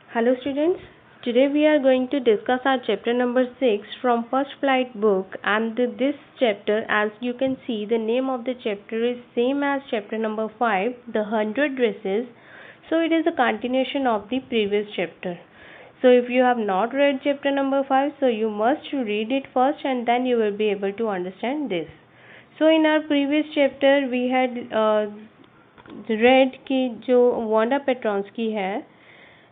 Hello students, today we are going to discuss our chapter number 6 from First Flight book, and this chapter, as you can see, the name of the chapter is same as chapter number 5, the 100 dresses. So it is a continuation of the previous chapter. So if you have not read chapter number 5, so you must read it first and then you will be able to understand this. So in our previous chapter we had read कि जो Wanda Petronski है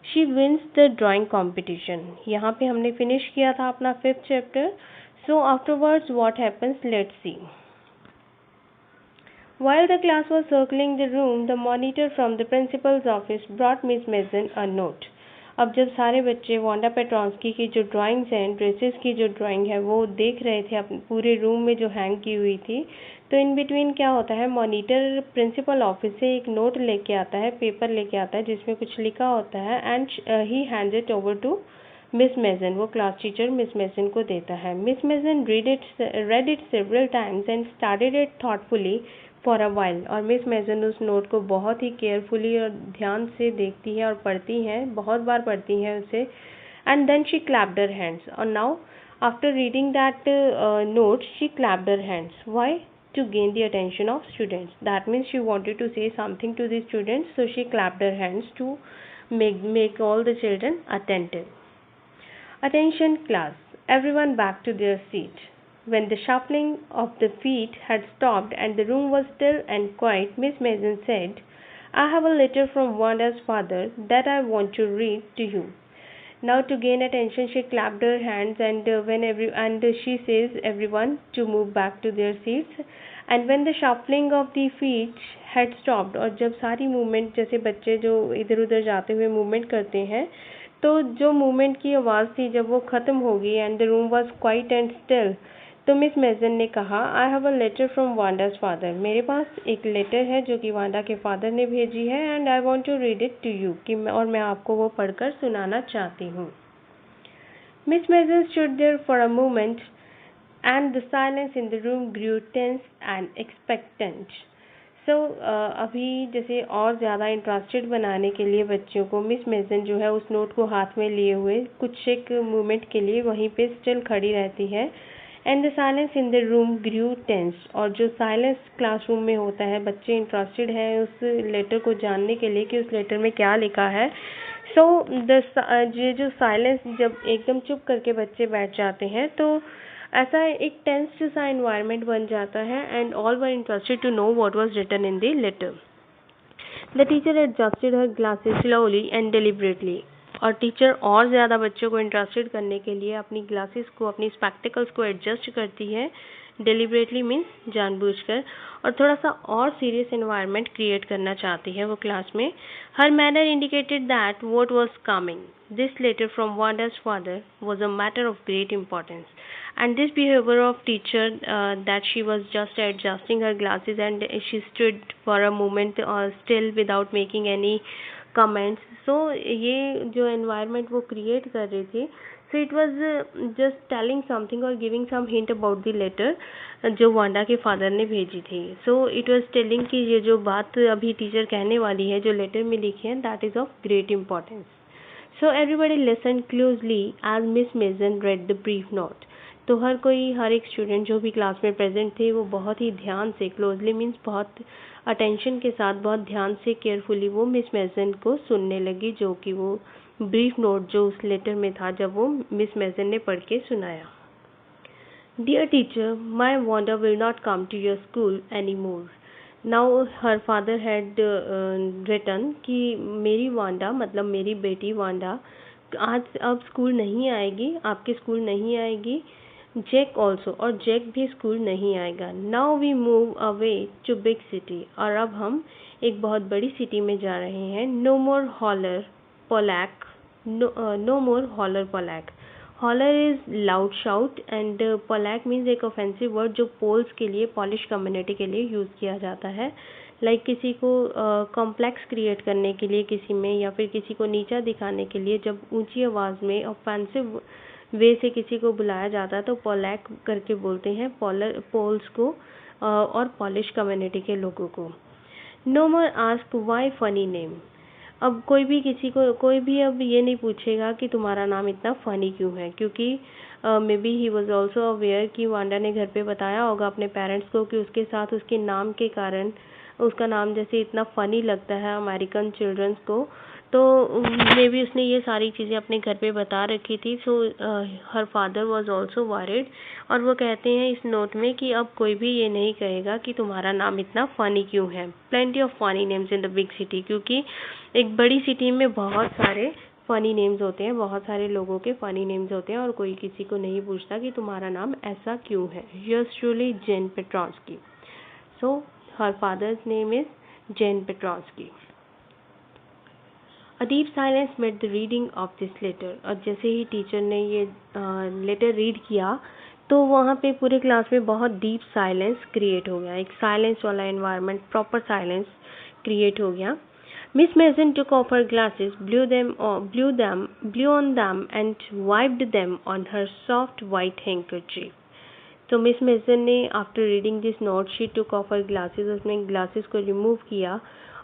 she wins the drawing competition. यहाँ पे हमने finish किया था अपना 5th chapter. So afterwards what happens, let's see. While the class was circling the room, the monitor from the principal's office brought Miss Mason a note. अब जब सारे बच्चे वांडा पेट्रॉन्स्की की जो ड्राइंग्स हैं, ड्रेसेस की जो ड्राइंग है, वो देख रहे थे अपने पूरे रूम में जो हैंग की हुई थी, तो इन बिटवीन क्या होता है, मॉनिटर प्रिंसिपल ऑफिस से एक नोट लेके आता है, पेपर लेके आता है जिसमें कुछ लिखा होता है, and he hands it over to Miss Mason. वो क्लास टीचर मिस मेसन को देता है. Miss Mason read it several times and studied it thoughtfully for a while. और मिस मेसन उस नोट को बहुत ही केयरफुली और ध्यान से देखती है और पढ़ती हैं, बहुत बार पढ़ती हैं उसे. And then she clapped her hands. और now after reading that note she clapped her hands. Why? To gain the attention of students. That means she wanted to say something to the students, so she clapped her hands to make all the children attentive. Attention class, everyone back to their seat. When the shuffling of the feet had stopped and the room was still and quiet, Miss Mason said, I have a letter from Wanda's father that I want to read to you. Now to gain attention, she clapped her hands and she says everyone to move back to their seats. And when the shuffling of the feet had stopped, और जब सारी movement, जैसे बच्चे जो इधर उधर जाते हुए मूवमेंट करते हैं, तो जो मूवमेंट की आवाज़ थी जब वो ख़त्म होगी and the room was quiet and still, तो मिस मेसन ने कहा, I have a letter from Wanda's father. मेरे पास एक लेटर है जो कि वांडा के फादर ने भेजी है, and I want to read it to you, और मैं आपको वो पढ़कर सुनाना चाहती हूँ. Miss Mason stood there for a moment and the silence in the room grew tense and expectant. So अभी जैसे और ज़्यादा इंटरेस्टेड बनाने के लिए बच्चों को मिस मेसन जो है उस नोट को हाथ में लिए हुए कुछ एक मोमेंट के लिए वहीं पे स्टिल खड़ी रहती है. And the silence in the room grew tense. और जो साइलेंस क्लासरूम में होता है, बच्चे इंटरेस्टेड हैं उस लेटर को जानने के लिए कि उस लेटर में क्या लिखा है. सो ये जो साइलेंस, जब एकदम चुप करके बच्चे बैठ जाते हैं तो ऐसा एक टेंस सा एनवायरनमेंट बन जाता है, and all were interested to know what was written in the letter. The teacher adjusted her glasses slowly and deliberately. और टीचर और ज़्यादा बच्चों को इंटरेस्टेड करने के लिए अपनी ग्लासेस को, अपनी स्पेक्टिकल्स को एडजस्ट करती है. डिलिबरेटली मीन्स जानबूझकर, और थोड़ा सा और सीरियस एनवायरनमेंट क्रिएट करना चाहती है वो क्लास में. Her manner indicated that what was coming. This letter from Wanda's father was a matter of great importance. And this behavior of teacher, that she was just adjusting her glasses and she stood for a moment still without making any comments. So ये जो environment वो create कर रही थी, so it was just telling something or giving some hint about the letter जो Wanda के father ने भेजी थी. So it was telling कि ये जो बात अभी टीचर कहने वाली है जो लेटर में लिखी है, that is of great importance. So everybody listened closely as Miss Mason read the brief note. तो हर एक स्टूडेंट जो भी क्लास में प्रेजेंट थे वो बहुत ही ध्यान से, क्लोजली मीन्स बहुत अटेंशन के साथ, बहुत ध्यान से, केयरफुली वो मिस मेसन को सुनने लगी, जो कि वो ब्रीफ नोट जो उस लेटर में था जब वो मिस मेसन ने पढ़ के सुनाया. Dear teacher, my Wanda will not come to your school any more. Now her father had written कि मेरी वांडा, मतलब मेरी बेटी वांडा आज अब स्कूल नहीं आएगी, आपके स्कूल नहीं आएगी. जैक ऑल्सो, और जैक भी स्कूल नहीं आएगा. Now we move away to big city. और अब हम एक बहुत बड़ी सिटी में जा रहे हैं. No more holler Polack. No more holler Polack. Holler is loud shout and Polack means एक ऑफेंसिव वर्ड जो पोल्स के लिए, पॉलिश कम्युनिटी के लिए यूज़ किया जाता है. लाइक किसी को कॉम्प्लेक्स क्रिएट करने के लिए किसी में, या फिर किसी को नीचा दिखाने के लिए जब ऊंची आवाज़ में ऑफेंसिव वे से किसी को बुलाया जाता है तो पोलैक करके बोलते हैं पोल्स को और पॉलिश कम्युनिटी के लोगों को. No more ask why funny name. अब कोई भी अब ये नहीं पूछेगा कि तुम्हारा नाम इतना फ़नी क्यों है, क्योंकि may be he was also aware कि वांडा ने घर पे बताया होगा अपने पेरेंट्स को कि उसके साथ उसके नाम के कारण उसका नाम जैसे इतना फ़नी लगता है अमेरिकन चिल्ड्रंस को, तो मे बी उसने ये सारी चीज़ें अपने घर पे बता रखी थी। So her father was also worried, और वो कहते हैं इस नोट में कि अब कोई भी ये नहीं कहेगा कि तुम्हारा नाम इतना फ़नी क्यों है। Plenty of funny names in the big city, क्योंकि एक बड़ी सिटी में बहुत सारे फ़नी नेम्स होते हैं, बहुत सारे लोगों के फ़नी नेम्स होते हैं, और कोई किसी को नहीं पूछता कि तुम्हारा नाम ऐसा क्यों है। Yours truly Jan Petronski. So her father's name is Jan Petronski. A deep silence met the reading of this letter। और जैसे ही टीचर ने ये लेटर रीड किया तो वहाँ पे पूरे क्लास में बहुत डीप साइलेंस क्रिएट हो गया, एक साइलेंस वाला एनवायरनमेंट, प्रॉपर साइलेंस क्रिएट हो गया। Miss Mason took off her glasses, blew on them and wiped them on her soft white handkerchief। तो मिस मेसन ने after reading this note she took of her glasses, उसने glasses को remove किया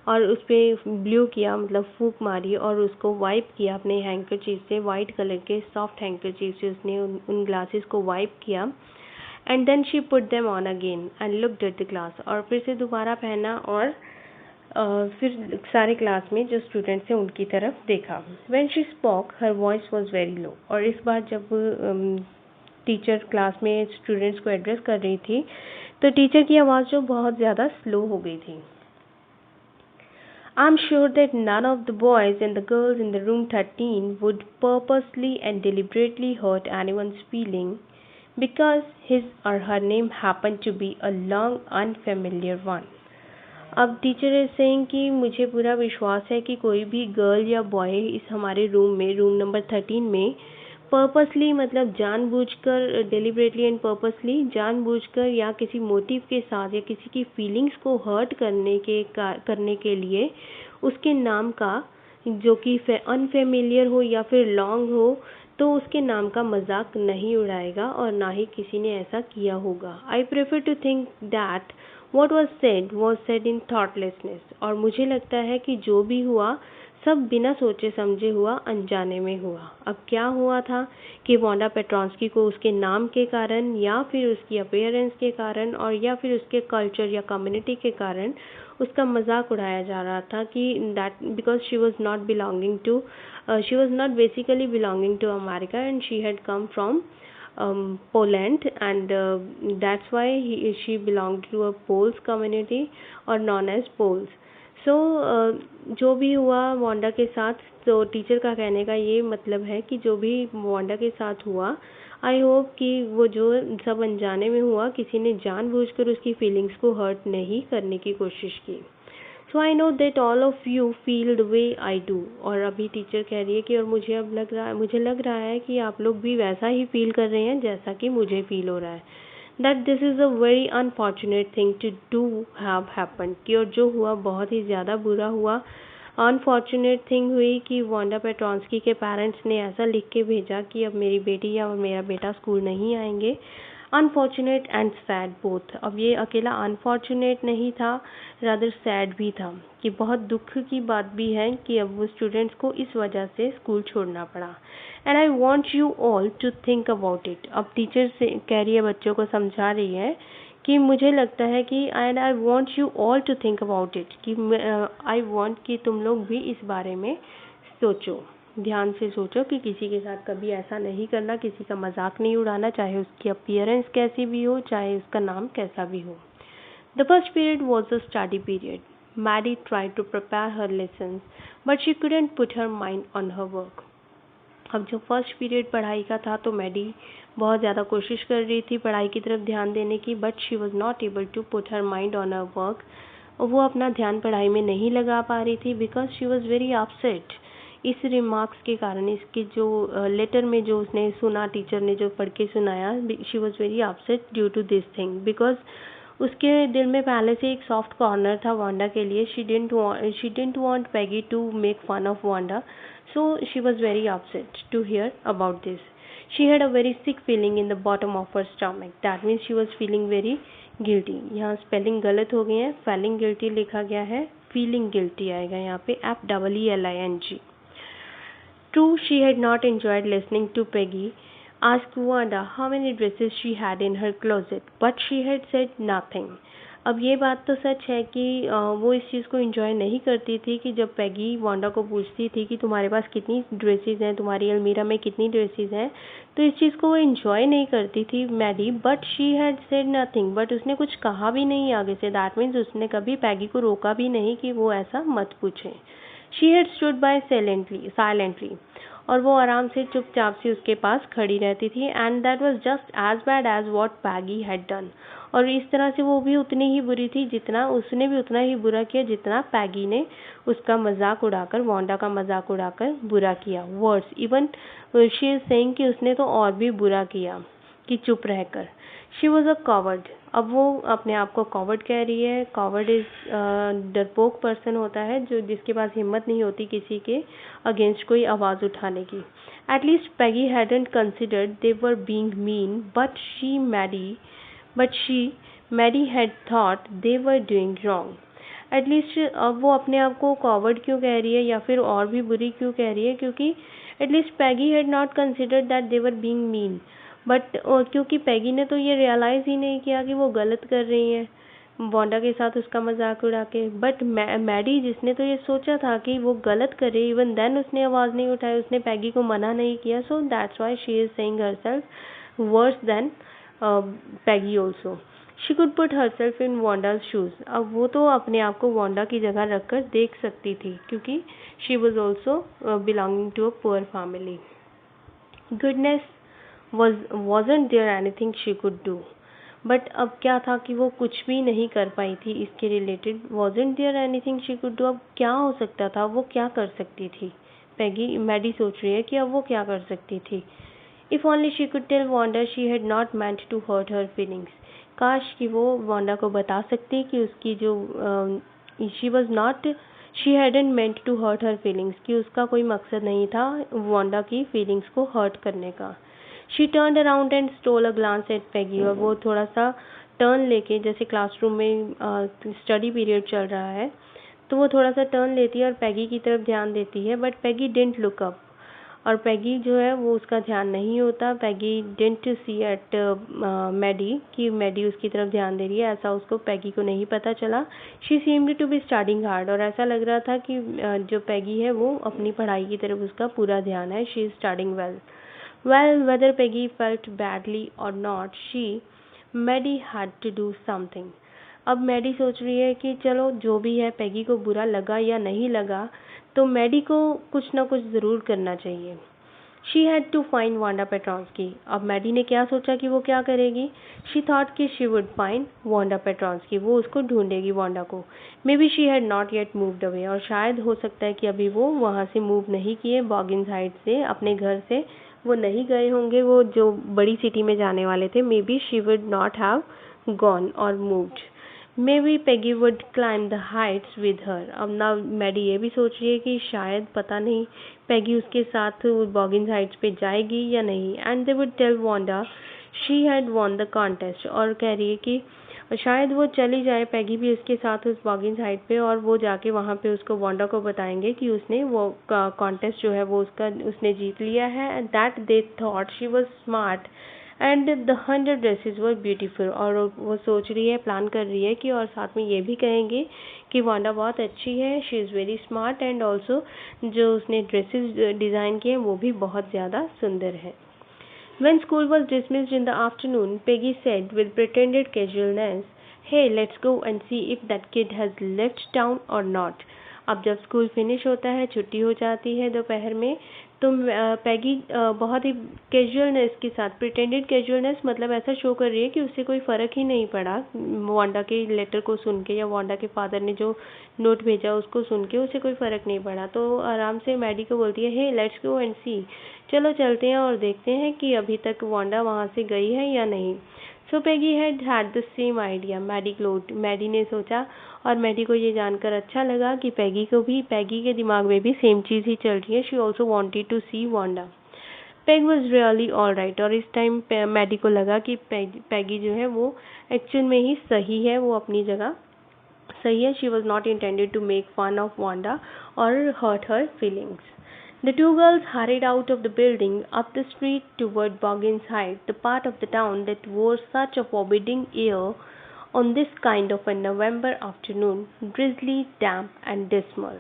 और उस पर ब्लू किया, मतलब फूंक मारी, और उसको वाइप किया अपने हैंकरचीफ से, वाइट कलर के सॉफ्ट हैंकरचीफ से उसने उन ग्लासेस को वाइप किया। And then she put them on again and looked at the class, और फिर से दोबारा पहना और फिर सारे क्लास में जो स्टूडेंट्स हैं उनकी तरफ देखा। When she spoke her voice was very low, और इस बार जब टीचर क्लास में स्टूडेंट्स को एड्रेस कर रही थी तो टीचर की आवाज़ जो बहुत ज़्यादा स्लो हो गई थी। I'm sure that none of the boys and the girls in the room 13 would purposely and deliberately hurt anyone's feeling because his or her name happened to be a long unfamiliar one। अब teacher is saying कि मुझे पूरा विश्वास है कि कोई भी girl या बॉय इस हमारे रूम में, रूम नंबर 13 में पर्पसली, मतलब जानबूझकर, डेलिबरेटली एंड पर्पसली, जानबूझकर या किसी मोटिव के साथ या किसी की फीलिंग्स को हर्ट करने के लिए उसके नाम का, जो कि अनफेमिलियर हो या फिर लॉन्ग हो, तो उसके नाम का मजाक नहीं उड़ाएगा और ना ही किसी ने ऐसा किया होगा। I prefer to think that what was said in thoughtlessness। और मुझे लगता है कि जो भी हुआ सब बिना सोचे समझे हुआ, अनजाने में हुआ। अब क्या हुआ था कि वांडा पेट्रॉन्स्की को उसके नाम के कारण या फिर उसकी अपीयरेंस के कारण और या फिर उसके कल्चर या कम्युनिटी के कारण उसका मजाक उड़ाया जा रहा था कि that because she was not basically belonging to America and she had come from Poland, and that's why she belonged to a Poles community or known as Poles। So जो भी हुआ वांडा के साथ, तो टीचर का कहने का ये मतलब है कि जो भी वांडा के साथ हुआ, आई होप कि वो जो सब अनजाने में हुआ, किसी ने जानबूझकर उसकी फीलिंग्स को हर्ट नहीं करने की कोशिश की। So I know that all of you feel the way I do. और अभी टीचर कह रही है कि और मुझे लग रहा है कि आप लोग भी वैसा ही फील कर रहे हैं जैसा कि मुझे फील हो रहा है। That this is a very unfortunate thing to do have happen, कि और जो हुआ बहुत ही ज़्यादा बुरा हुआ। अनफॉर्चुनेट थिंग हुई कि वांडा पेट्रॉन्स्की के पेरेंट्स ने ऐसा लिख के भेजा कि अब मेरी बेटी या मेरा बेटा स्कूल नहीं आएंगे। Unfortunate and sad both. अब ये अकेला अनफॉर्चुनेट नहीं था, रादर सैड भी था, कि बहुत दुख की बात भी है कि अब वो स्टूडेंट्स को इस वजह से स्कूल छोड़ना पड़ा। And I want you all to think about it. अब टीचर से कह रही है, बच्चों को समझा रही है कि मुझे लगता है कि and I want you all to think about it, कि आई वॉन्ट कि तुम लोग भी इस बारे में सोचो, ध्यान से सोचो कि किसी के साथ कभी ऐसा नहीं करना, किसी का मजाक नहीं उड़ाना, चाहे उसकी अपीयरेंस कैसी भी हो, चाहे उसका नाम कैसा भी हो। The first period was a study period. Maddie tried to prepare her lessons, but she couldn't put her mind on her work। अब जो फर्स्ट पीरियड पढ़ाई का था तो मैडी बहुत ज़्यादा कोशिश कर रही थी पढ़ाई की तरफ ध्यान देने की, but she was not able to put her mind on her work. वो अपना ध्यान पढ़ाई में नहीं लगा पा रही थी because she was very upset इस रिमार्क्स के कारण, इसके जो लेटर में जो उसने सुना, टीचर ने जो पढ़ के सुनाया, she was very upset due to this thing, because उसके दिल में पहले से एक सॉफ्ट कॉर्नर था वांडा के लिए। She didn't want Peggy to make fun of Wanda, so she was very upset to hear about this। she had a very sick feeling in the bottom of her stomach, that means she was feeling very guilty। यहाँ spelling गलत हो गई है, feeling guilty लिखा गया है feeling guilty आएगा यहाँ पे, FEELING. True, she had not enjoyed listening to Peggy ask Wanda how many dresses she had in her closet, but she had said nothing. अब ये बात तो सच है कि वो इस चीज़ को एंजॉय नहीं करती थी कि जब पैगी वांडा को पूछती थी कि तुम्हारे पास कितनी ड्रेसेस हैं, तुम्हारी अलमीरा में कितनी ड्रेसेस हैं, तो इस चीज़ को वो एंजॉय नहीं करती थी Maddie. But she had said nothing, but उसने कुछ कहा भी नहीं आगे से. दैट मीन्स उसने कभी पैगी को रोका भी नहीं कि वो ऐसा मत पूछे. She had stood by silently, और वो आराम से चुपचाप से उसके पास खड़ी रहती थी. And that was just as bad as what Peggy had done. और इस तरह से वो भी उतनी ही बुरी थी जितना उसने भी उतना ही बुरा किया जितना पैगी ने उसका मजाक उड़ाकर, वांडा का मजाक उड़ाकर बुरा किया. Words even she is saying कि उसने तो और भी बुरा किया कि चुप रहकर. She was a coward. अब वो अपने आप को कॉवर्ड कह रही है. कॉवर्ड इज डरपोक पर्सन होता है जो जिसके पास हिम्मत नहीं होती किसी के अगेंस्ट कोई आवाज़ उठाने की. At least Peggy hadn't considered they were being mean, but she Maddie had thought they were doing wrong. At least अब वो अपने आप को कॉवर्ड क्यों कह रही है या फिर और भी बुरी क्यों कह रही है, क्योंकि at least Peggy had not considered that they were being mean. But क्योंकि पैगी ने तो ये रियलाइज़ ही नहीं किया कि वो गलत कर रही हैं वांडा के साथ उसका मजाक उड़ा के. बट मैडी जिसने तो ये सोचा था कि वो गलत करे, इवन देन उसने आवाज़ नहीं उठाई, उसने पैगी को मना नहीं किया. So that's why she is saying herself worse than Peggy also. She could put herself in Wanda's shoes. अब वो तो अपने आप को वांडा की जगह रख कर देख सकती थी क्योंकि she was also belonging to a poor family. Goodness wasn't there anything she could do. But अब क्या था कि वो कुछ भी नहीं कर पाई थी इसके related. wasn't there anything she could do. अब क्या हो सकता था, वो क्या कर सकती थी. मैडी सोच रही है कि अब वो क्या कर सकती थी. If only she could tell Wanda she had not meant to hurt her feelings. काश कि वो वांडा को बता सकती कि उसकी जो she hadn't meant to hurt her feelings, कि उसका कोई मकसद नहीं था वांडा की फीलिंग्स को हर्ट करने का. She turned around and stole a glance at Peggy. और वो थोड़ा सा टर्न लेके, जैसे क्लासरूम में स्टडी पीरियड चल रहा है तो वो थोड़ा सा टर्न लेती है और पैगी की तरफ ध्यान देती है. But Peggy didn't look up, और पैगी जो है वो उसका ध्यान नहीं होता. पैगी डिडंट सी एट मैडी कि मैडी उसकी तरफ ध्यान दे रही है, ऐसा उसको पैगी को नहीं पता चला. She seemed to be studying hard, और ऐसा लग रहा था कि जो पैगी है वो अपनी पढ़ाई की तरफ उसका पूरा ध्यान है. She is studying well. Well, whether Peggy felt badly or not, Maddie had to do something. अब मैडी सोच रही है कि चलो जो भी है, पैगी को बुरा लगा या नहीं लगा, तो मैडी को कुछ ना कुछ ज़रूर करना चाहिए. She had to find Wanda Petronsky. अब मैडी ने क्या सोचा कि वो क्या करेगी. She thought कि she would find Wanda Petronsky. वो उसको ढूंढेगी वांडा को. Maybe she had not yet moved away. और शायद हो सकता है कि अभी वो वहाँ से मूव नहीं किए, बॉगिंस हाइट से, अपने घर से वो नहीं गए होंगे, वो जो बड़ी सिटी में जाने वाले थे. Maybe she would not have gone or moved. Maybe Peggy would climb the heights with her. अब ना मैडी ये भी सोच रही है कि शायद, पता नहीं, पैगी उसके साथ बॉगिंस हाइट्स पे जाएगी या नहीं. And they would tell Wanda she had won the contest. और कह रही है कि शायद वो चली जाए, पैगी भी उसके साथ उस बॉगिंस हाइट पे, और वो जाके वहाँ पे उसको वांडा को बताएंगे कि उसने वो कॉन्टेस्ट जो है वो उसने जीत लिया है. And that they thought she was smart and the 100 dresses were beautiful. और वो सोच रही है, प्लान कर रही है कि और साथ में ये भी कहेंगे कि वांडा बहुत अच्छी है, she is very smart, and also जो उसने ड्रेसेस डिज़ाइन किए वो भी बहुत ज़्यादा सुंदर है. When school was dismissed in the afternoon, Peggy said with pretended casualness, "Hey, let's go and see if that kid has left town or not." अब जब स्कूल फिनिश होता है, छुट्टी हो जाती है दोपहर में, तो पैगी बहुत ही कैजुअलनेस के साथ, प्रिटेंडेड कैजुअलनेस मतलब ऐसा शो कर रही है कि उससे कोई फ़र्क ही नहीं पड़ा वांडा के लेटर को सुन के, या वांडा के फादर ने जो नोट भेजा उसको सुन के उसे कोई फ़र्क नहीं पड़ा. तो आराम से मैडी को बोलती है, हे लेट्स गो एंड सी, चलो चलते हैं और देखते हैं कि अभी तक वांडा वहाँ से गई है या नहीं. So Peggy had the same idea. Maddie ने सोचा, और मैडी को ये जानकर अच्छा लगा कि पैगी के दिमाग में भी सेम चीज़ ही चल रही है. She also wanted to see Wanda. Peg was really all right. और इस टाइम मैडी को लगा कि पैगी जो है वो एक्चुअल में ही सही है, वो अपनी जगह सही है, she was not intended to make fun of Wanda or hurt her feelings. The two girls hurried out of the building, up the street toward Boggins Heights, the part of the town that wore such a forbidding air on this kind of a November afternoon, drizzly, damp and dismal.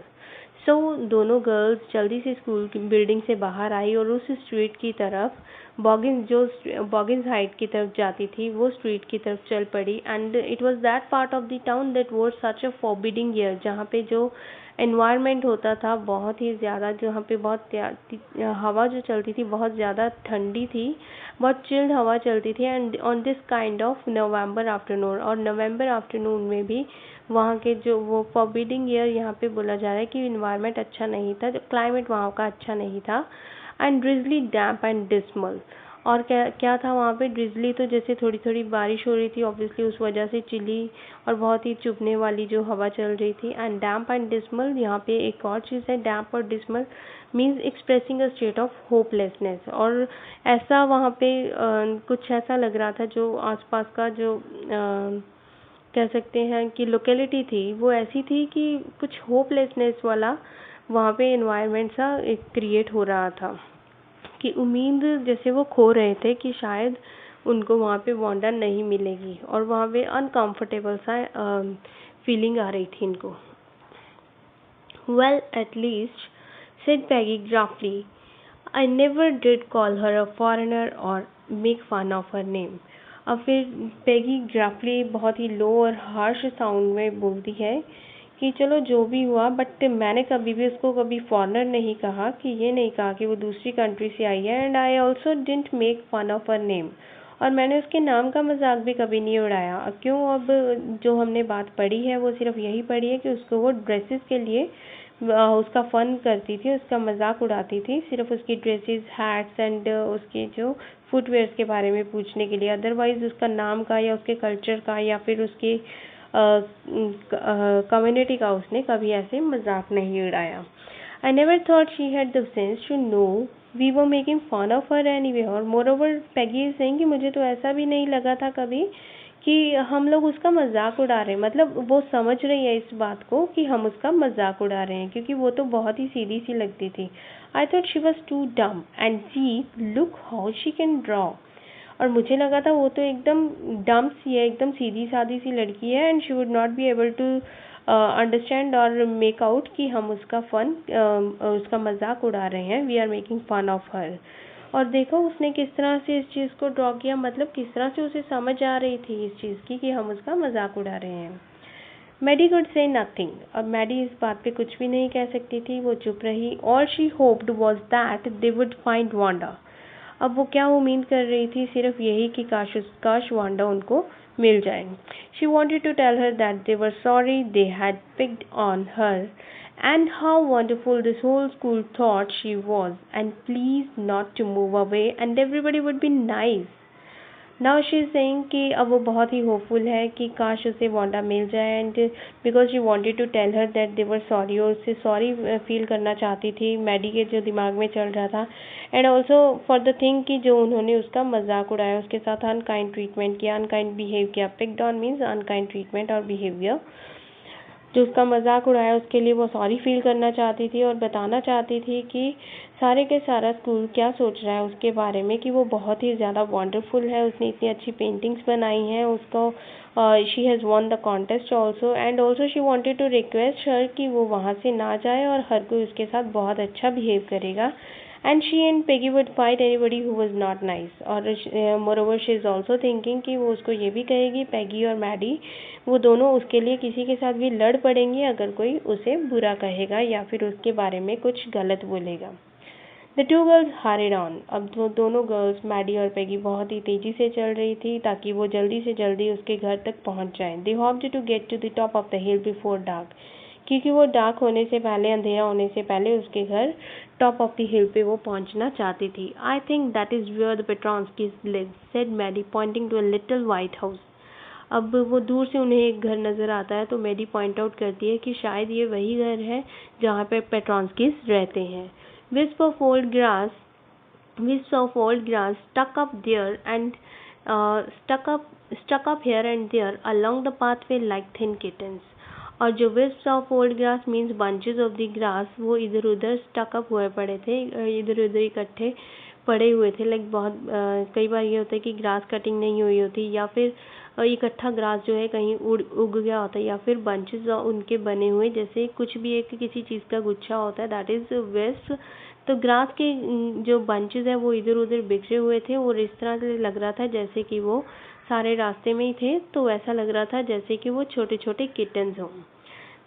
So दोनों girls जल्दी से school की building से बाहर आई और उस street की तरफ बॉगिंस हाइट की तरफ जाती थी वो स्ट्रीट की तरफ चल पड़ी. And it was that part of the town that was such a forbidding air, जहाँ पे जो एनवायरनमेंट होता था बहुत ही ज़्यादा, जहाँ पे बहुत हवा जो चलती थी बहुत ज़्यादा ठंडी थी, बहुत चिल्ड हवा चलती थी. And on this kind of November afternoon, और नवंबर आफ्टरनून में भी वहाँ के जो वो फॉरबिडिंग एयर, यहाँ पे बोला जा रहा है कि इन्वायरमेंट अच्छा नहीं था, क्लाइमेट वहाँ का अच्छा नहीं था. And drizzly, damp and dismal. और क्या क्या था वहाँ पे? ड्रिजली तो जैसे थोड़ी थोड़ी बारिश हो रही थी ऑब्वियसली, उस वजह से चिली और बहुत ही चुभने वाली जो हवा चल रही थी. एंड डैम्प एंड डिस्मल, यहाँ पे एक और चीज़ है, डैम्प और dismal means expressing a state of hopelessness. और ऐसा वहाँ पे कुछ ऐसा लग रहा था जो आसपास का जो कह सकते हैं कि लोकेलिटी थी वो ऐसी थी कि कुछ होपलेसनेस वाला वहाँ पे इन्वायरमेंट सा क्रिएट हो रहा था, कि उम्मीद जैसे वो खो रहे थे कि शायद उनको वहाँ पे वांडा नहीं मिलेगी, और वहाँ पे अनकंफर्टेबल सा फीलिंग आ रही थी इनको. Well, at least, said Peggy gruffly, I never did call her a foreigner or make fun of her name. अब फिर पेगी ग्राफली बहुत ही लो और हार्श साउंड में बोलती है कि चलो जो भी हुआ, बट मैंने कभी भी उसको कभी फॉरेनर नहीं कहा, कि ये नहीं कहा कि वो दूसरी कंट्री से आई है. And I also didn't make fun of her name, और मैंने उसके नाम का मजाक भी कभी नहीं उड़ाया. क्यों? अब जो हमने बात पढ़ी है वो सिर्फ यही पढ़ी है कि उसको वो ड्रेसेस के लिए उसका फन करती थी, उसका मजाक उड़ाती थी, सिर्फ उसकी ड्रेसेस, हैट्स एंड उसके जो फुटवेयर्स के बारे में पूछने के लिए. अदरवाइज उसका नाम का या उसके कल्चर का या फिर उसके कम्युनिटी का उसने कभी ऐसे मजाक नहीं उड़ाया. I never thought she had the sense to know we were making fun of her anyway. और moreover Peggy is saying कि मुझे तो ऐसा भी नहीं लगा था कभी कि हम लोग उसका मजाक उड़ा रहे हैं. मतलब वो समझ रही है इस बात को कि हम उसका मजाक उड़ा रहे हैं, क्योंकि वो तो बहुत ही सीधी सी लगती थी. I thought she was too dumb and see look how she can draw. और मुझे लगा था वो तो एकदम डम सी है, एकदम सीधी सादी सी लड़की है, and she would not be able to understand और मेक आउट कि हम उसका उसका मजाक उड़ा रहे हैं, we are making fun of her. और देखो उसने किस तरह से इस चीज़ को ड्रॉ किया, मतलब किस तरह से उसे समझ आ रही थी इस चीज़ की कि हम उसका मजाक उड़ा रहे हैं. Maddie could say nothing. अब मैडी इस बात पे कुछ भी नहीं कह सकती थी, वो चुप रही. All she hoped was that they would find Wanda. अब वो क्या उम्मीद कर रही थी? सिर्फ यही कि काश वांडा उनको मिल जाए. She wanted to tell her that they were sorry they had picked on her and how wonderful this whole school thought she was, and please not to move away and everybody would be nice. Now she is saying कि अब वो बहुत ही hopeful है कि काश उसे Wanda मिल जाए, and because she wanted to tell her that they were sorry, और उससे सॉरी फील करना चाहती थी मैडी के जो दिमाग में चल रहा था. And also for the thing कि जो उन्होंने उसका मजाक उड़ाया, उसके साथ अनकाइंड ट्रीटमेंट किया, अनकाइंड बिहेव किया. Picked on means unkind treatment और बिहेवियर. जो उसका मजाक उड़ाया उसके लिए वो सॉरी फील करना चाहती थी और बताना चाहती थी कि सारे के सारा स्कूल क्या सोच रहा है उसके बारे में, कि वो बहुत ही ज़्यादा वंडरफुल है, उसने इतनी अच्छी पेंटिंग्स बनाई हैं, उसको she has won the contest also. And also she wanted to request her कि वो वहाँ से ना जाए और हर कोई उसके साथ बहुत अच्छा बिहेव करेगा. And she and Peggy would fight anybody who was not nice. और moreover she is also thinking कि वो उसको ये भी कहेगी, पेगी और मैडी वो दोनों उसके लिए किसी के साथ भी लड़ पड़ेंगी अगर कोई उसे बुरा कहेगा या फिर उसके बारे में कुछ गलत बोलेगा. The two girls horrid on. अब दोनों गर्ल्स मैडी और पेगी बहुत ही तेज़ी से चल रही थी ताकि वो जल्दी से जल्दी उसके घर तक पहुंच जाएं. They hoped to get to the top of the hill before dark. क्योंकि वो डार्क होने से पहले, अंधेरा होने से पहले उसके घर टॉप ऑफ द हिल पे वो पहुंचना चाहती थी. I think that is where the Petronskis live, said Maddie pointing to a little white house. अब वो दूर से उन्हें एक घर नज़र आता है तो मैडी पॉइंट आउट करती है कि शायद ये वही घर है जहाँ पे पेट्रॉन्स्कीज रहते हैं. wisp of old grass wisps of old grass stuck up there and stuck up here and there along the pathway like thin kittens. और जो wisps of old grass means bunches of the grass, वो इधर उधर stuck up हुए पड़े थे, इधर उधर इकट्ठे पड़े हुए थे। लाइक बहुत कई बार ये होता है कि ग्रास कटिंग नहीं हुई होती, या फिर इकट्ठा ग्रास जो है कहीं उग गया होता है, या फिर बंचेस उनके बने हुए, जैसे कुछ भी एक किसी चीज़ का गुच्छा होता है, दैट इज़ विस्प। तो ग्रास के जो बंचेस है वो इधर उधर बिखरे हुए थे, और इस तरह से लग रहा था जैसे कि वो सारे रास्ते में ही थे, तो ऐसा लग रहा था जैसे कि वो छोटे छोटे किटन्स हों।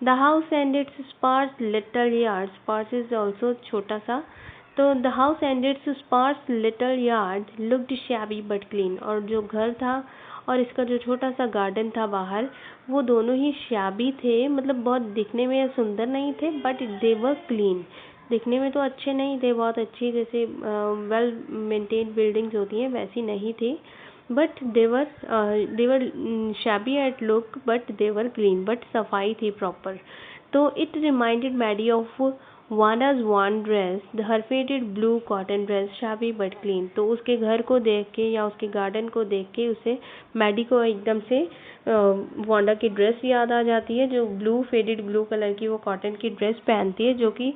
The house and its sparse little yard, sparse is also छोटा सा, तो the house and its sparse little yard looked shabby but clean, और जो घर था और इसका जो छोटा सा गार्डन था बाहर, वो दोनों ही शैबी थे, मतलब बहुत दिखने में सुंदर नहीं थे, बट दे वर क्लीन। दिखने में तो अच्छे नहीं थे, बहुत अच्छी जैसे वेल मेंटेन्ड बिल्डिंग्स होती हैं वैसी नहीं थी, but they're shabby at look, but they're clean, but सफाई थी प्रॉपर। तो it reminded Maddie of Wanda's worn dress, her faded blue cotton dress, shabby but clean. तो उसके घर को देख के या उसके गार्डन को देख के उसे मैडी को एकदम से वांडा की ड्रेस याद आ जाती है, जो ब्लू फेडेड ब्लू कलर की वो कॉटन की ड्रेस पहनती है, जो कि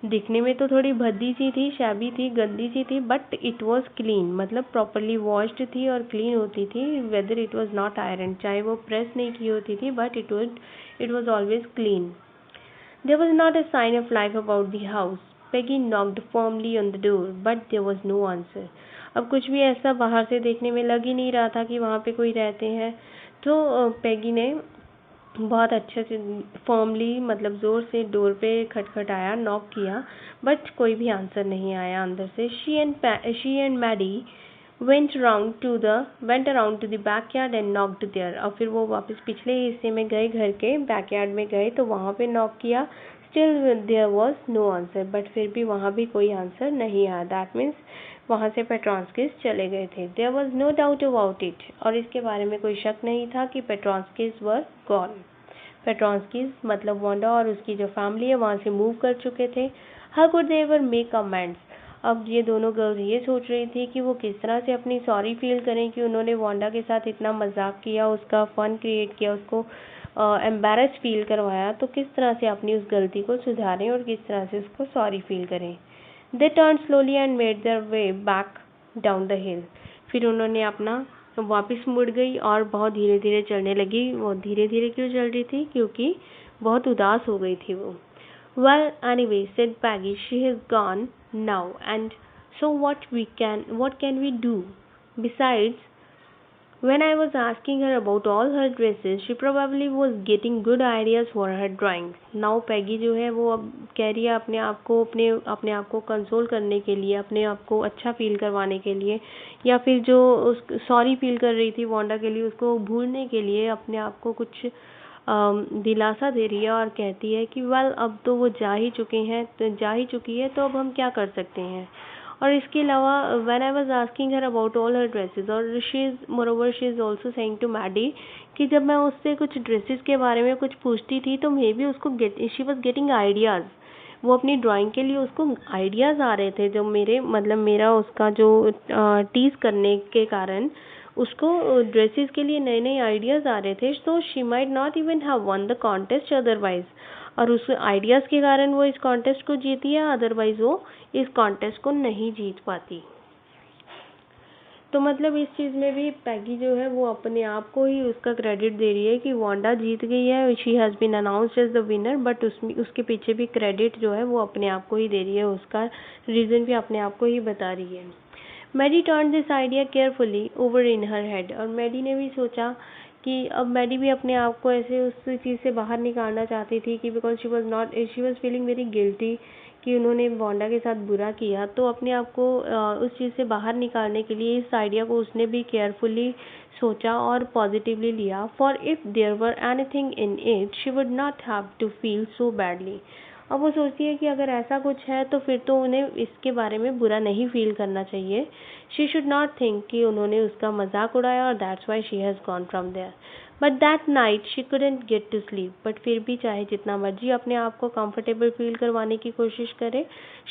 दिखने में तो थोड़ी भद्दी सी थी, शैबी थी, गंदी सी थी, बट इट वॉज क्लीन, मतलब प्रॉपरली वॉश्ड थी और क्लीन होती थी, whether it was not iron, चाहे वो प्रेस नहीं की होती थी, but it was always clean. There was not a sign of life about the house. Peggy knocked firmly on the door, but there was no answer. अब कुछ भी ऐसा बाहर से देखने में लग ही नहीं रहा था कि वहाँ पे कोई रहते हैं, तो पेगी ने बहुत अच्छे से फॉर्मली, मतलब ज़ोर से डोर पे खटखटाया, नॉक किया, बट कोई भी आंसर नहीं आया अंदर से। She and Maddie went around to the backyard and knocked there। और फिर वो वापस पिछले हिस्से में गए, घर के बैकयार्ड में गए, तो वहाँ पे नॉक किया। Still there was no answer, but फिर भी वहाँ भी कोई आंसर नहीं आया। दैट मीन्स वहाँ से पेट्रॉन्स्किस चले गए थे। There was no doubt about it, और इसके बारे में कोई शक नहीं था कि पेट्रॉन्स्किस वर गॉन। पेट्रॉन्स्किस मतलब वांडा और उसकी जो फैमिली है वहाँ से मूव कर चुके थे। How could they ever make amends. अब ये दोनों गर्ल्स ये सोच रही थी कि वो किस तरह से अपनी सॉरी फील करें कि उन्होंने वांडा के साथ इतना मजाक किया, उसका फन क्रिएट किया, उसको एम्बैरस फील करवाया, तो किस तरह से अपनी उस गलती को सुधारें और किस तरह से उसको सॉरी फील करें। They turn slowly and made their way back down the हिल। फिर उन्होंने अपना वापस मुड़ गई और बहुत धीरे धीरे चलने लगी। वो धीरे धीरे क्यों चल रही थी, क्योंकि बहुत उदास हो गई थी वो। Well, anyway, said Peggy, she has gone now, and so what can we do? Besides, when I was asking her about all her dresses, she probably was getting good ideas for her drawings. Now Peggy जो है वो अब कह रही है अपने आप को कंसोल करने के लिए, अपने आप को अच्छा फील करवाने के लिए, या फिर जो उस सॉरी फील कर रही थी वांडा के लिए, उसको भूलने के लिए अपने आप को कुछ दिलासा दे रही है, और कहती है कि वेल अब तो वो जा ही चुकी है, तो अब हम क्या कर सकते हैं। और इसके अलावा when I was asking her about all her dresses, और she is also saying to Maddie कि जब मैं उससे कुछ ड्रेसेस के बारे में कुछ पूछती थी तो मे बी उसको शी वाज गेटिंग आइडियाज़। वो अपनी ड्राइंग के लिए उसको आइडियाज़ आ रहे थे, जो मेरा उसका जो टीज करने के कारण उसको ड्रेसेस के लिए नए नए आइडियाज़ आ रहे थे, तो she might not even have one the contest otherwise. और उस आइडियाज़ के कारण वो इस कॉन्टेस्ट को जीती है, अदरवाइज वो इस कॉन्टेस्ट को नहीं जीत पाती। तो मतलब इस चीज़ में भी पैगी जो है वो अपने आप को ही उसका क्रेडिट दे रही है कि वांडा जीत गई है, she has been announced as the winner, but उसके पीछे भी क्रेडिट जो है वो अपने आप को ही दे रही है, उसका रीज़न भी अपने आप को ही बता रही है। Maddie turn this idea carefully over in her head, और मैडी ने भी सोचा कि अब मैडी भी अपने आप को ऐसे उस चीज़ से बाहर निकालना चाहती थी कि because she was feeling very guilty कि उन्होंने वांडा के साथ बुरा किया, तो अपने आप को उस चीज़ से बाहर निकालने के लिए इस आइडिया को उसने भी केयरफुली सोचा और पॉजिटिवली लिया। For if there were anything in it she would not have to feel so badly. अब वो सोचती है कि अगर ऐसा कुछ है तो फिर तो उन्हें इसके बारे में बुरा नहीं फील करना चाहिए। शी शुड नॉट थिंक कि उन्होंने उसका मजाक उड़ाया और that's why she has gone from there. But that night she couldn't get to sleep, but फिर भी चाहे जितना मर्जी अपने आप को कंफर्टेबल फील करवाने की कोशिश करे,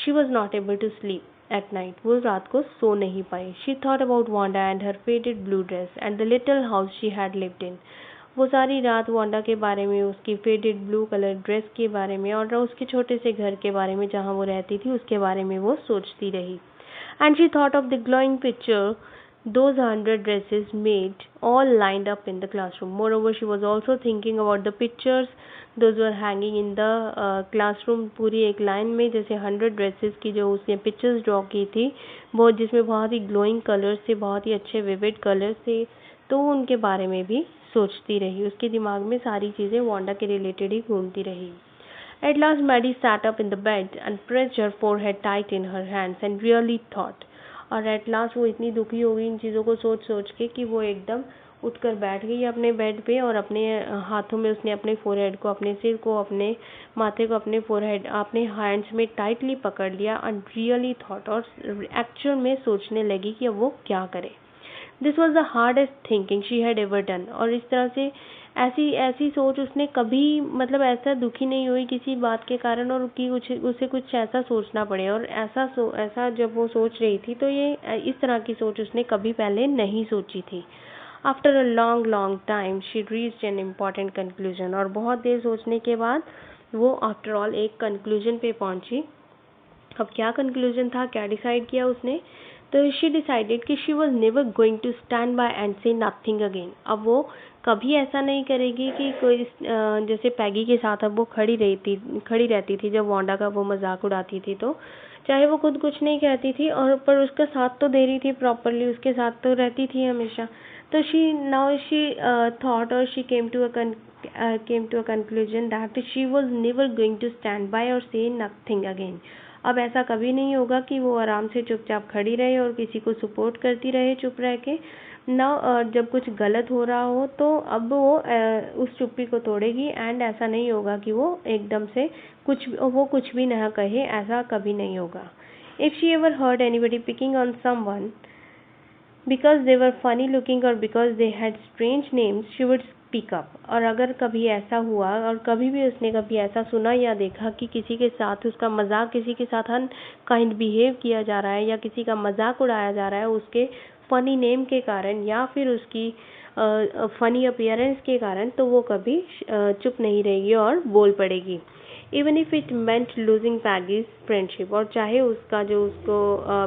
she was not able to sleep at night. वो रात को सो नहीं पाई। She thought about Wanda and her faded blue dress and the little house she had lived in. वो सारी रात वांडा के बारे में, उसकी फेडेड ब्लू कलर ड्रेस के बारे में और उसके छोटे से घर के बारे में जहाँ वो रहती थी उसके बारे में वो सोचती रही. And she thought of the glowing picture, those 100 dresses made, all lined up in the classroom. Moreover, she was also thinking about the pictures, those were hanging in the classroom, पूरी एक लाइन में जैसे 100 dresses की जो उसने pictures draw की थी, बहुत जिसमें बहुत ही ग्लोइंग कलर्स थे, बहुत ही अच्छे विविड कलर्स थे, तो उनके बारे में भी सोचती रही. उसके दिमाग में सारी चीज़ें वांडा के रिलेटेड ही घूमती रही. At last Maddie sat up in the bed and pressed her forehead tight in her hands and really thought. और at last वो इतनी दुखी हो गई इन चीज़ों को सोच सोच के कि वो एकदम उठकर बैठ गई अपने बेड पे और अपने हाथों में उसने अपने फोरहेड को, अपने सिर को, अपने माथे को, अपने फोरहेड, अपने हैंड्स में टाइटली पकड़ लिया एंड रियली थॉट और एक्चुअल में सोचने लगी कि अब वो क्या करे. This was the hardest thinking she had ever done. और इस तरह से ऐसी ऐसी सोच उसने कभी, मतलब ऐसा दुखी नहीं हुई किसी बात के कारण और कि उसे कुछ ऐसा सोचना पड़े. और ऐसा जब वो सोच रही थी तो ये इस तरह की सोच उसने कभी पहले नहीं सोची थी. After a long long time she reached an important conclusion. और बहुत देर सोचने के बाद वो आफ्टर ऑल एक कंक्लूजन पे पहुंची. अब क्या कंक्लूजन था, क्या डिसाइड किया उसने, तो शी डिसाइडेड कि she was never going to stand by and say nothing again. अब वो कभी ऐसा नहीं करेगी कि कोई जैसे पैगी के साथ अब वो खड़ी रहती थी जब वांडा का वो मजाक उड़ाती थी, तो चाहे वो खुद कुछ नहीं कहती थी और पर उसका साथ तो दे रही थी, प्रॉपरली उसके साथ तो रहती थी हमेशा. तो शी थॉट और she came to a conclusion that she was never going to stand by और से नथिंग अगेन. अब ऐसा कभी नहीं होगा कि वो आराम से चुपचाप खड़ी रहे और किसी को सपोर्ट करती रहे चुप रह के ना. जब कुछ गलत हो रहा हो तो अब वो उस चुप्पी को तोड़ेगी एंड ऐसा नहीं होगा कि वो एकदम से कुछ भी ना कहे, ऐसा कभी नहीं होगा. If she ever heard anybody picking on someone because they were funny looking or because they had strange names, she would speak up. और अगर कभी ऐसा हुआ और कभी भी उसने कभी ऐसा सुना या देखा कि किसी के साथ उसका मजाक, किसी के साथ अनकाइंड बिहेव किया जा रहा है या किसी का मजाक उड़ाया जा रहा है उसके फनी नेम के कारण या फिर उसकी फनी अपीयरेंस के कारण, तो वो कभी चुप नहीं रहेगी और बोल पड़ेगी. Even if it meant losing Peggy's friendship. और चाहे उसको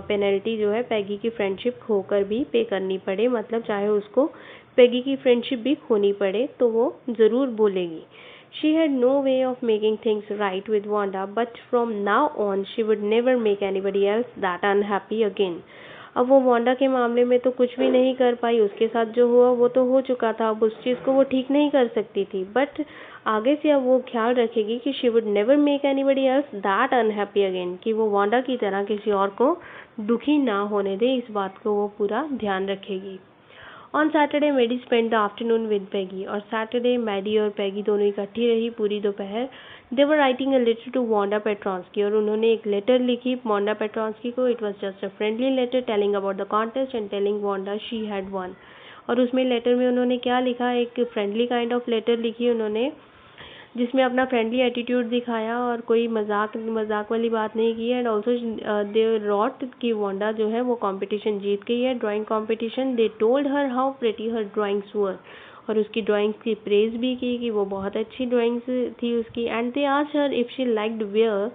पेनल्टी जो है पैगी की फ्रेंडशिप खोकर भी पे करनी पड़े, मतलब चाहे उसको पैगी की फ्रेंडशिप भी खोनी पड़े तो वो ज़रूर बोलेगी. She had no way of making things right with Wanda, but from now on she would never make anybody else that unhappy again. अब वो वांडा के मामले में तो कुछ भी नहीं कर पाई, उसके साथ जो हुआ वो तो हो चुका था, अब उस चीज़ को वो ठीक नहीं कर सकती थी. बट आगे से अब वो ख्याल रखेगी कि she would never make anybody else that unhappy again, कि वो वांडा की तरह किसी और को दुखी ना होने दे, इस बात को वो पूरा ध्यान रखेगी. On Saturday Maddie spend the afternoon with Peggy. और सैटरडे मैडी और पैगी दोनों इकट्ठी रही पूरी दोपहर. They were writing a letter to Wanda Petronski. और उन्होंने एक लेटर लिखी वांडा पेट्रॉन्स्की को. It was just a friendly letter telling about the contest and telling Wanda she had won. और उसमें लेटर में उन्होंने क्या लिखा, एक फ्रेंडली काइंड ऑफ लेटर लिखी उन्होंने जिसमें अपना फ्रेंडली एटीट्यूड दिखाया और कोई मजाक वाली बात नहीं की. एंड ऑल्सो दे रॉट कि वांडा जो है वो कंपटीशन जीत गई है, drawing competition. They told her how pretty her drawings were. और उसकी ड्राइंग्स की प्रेज भी की कि वो बहुत अच्छी ड्राइंग्स थी उसकी. And they asked her if she liked where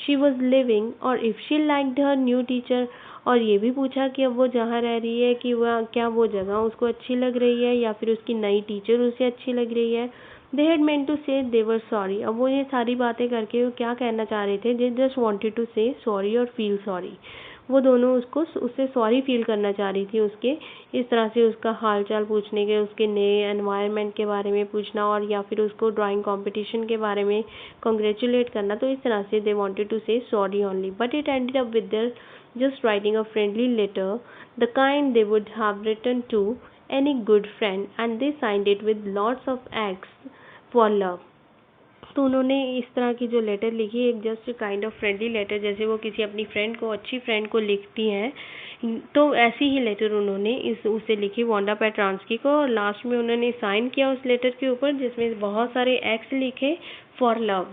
she was living और if she liked her new teacher. और ये भी पूछा कि अब वो जहाँ रह रही है कि वह क्या वो जगह उसको अच्छी लग रही है या फिर उसकी नई टीचर उसे अच्छी लग रही है. दे हैड मेंट टू से दे वर सॉरी. अब वो ये सारी बातें करके वो क्या कहना चाह रहे थे, दे जस्ट वांटेड टू से सॉरी और फील सॉरी. वो दोनों उससे सॉरी फील करना चाह रही थी, उसके इस तरह से उसका हाल चाल पूछने के, उसके नए एनवायरनमेंट के बारे में पूछना और या फिर उसको ड्राइंग कंपटीशन के बारे में कॉन्ग्रेचुलेट करना. तो इस तरह से दे वांटेड टू से sorry only. But it ended up with their just writing a friendly letter, the kind they would have written to any good friend, and they signed it with lots of X for love. तो उन्होंने इस तरह की जो letter लिखी, एक just kind of friendly letter, जैसे वो किसी अपनी फ्रेंड को, अच्छी फ्रेंड को लिखती हैं, तो ऐसी ही लेटर उन्होंने उसे लिखी वांडा पेट्रॉन्स्की को. और लास्ट में उन्होंने साइन किया उस लेटर के ऊपर जिसमें बहुत सारे एक्स लिखे फॉर लव,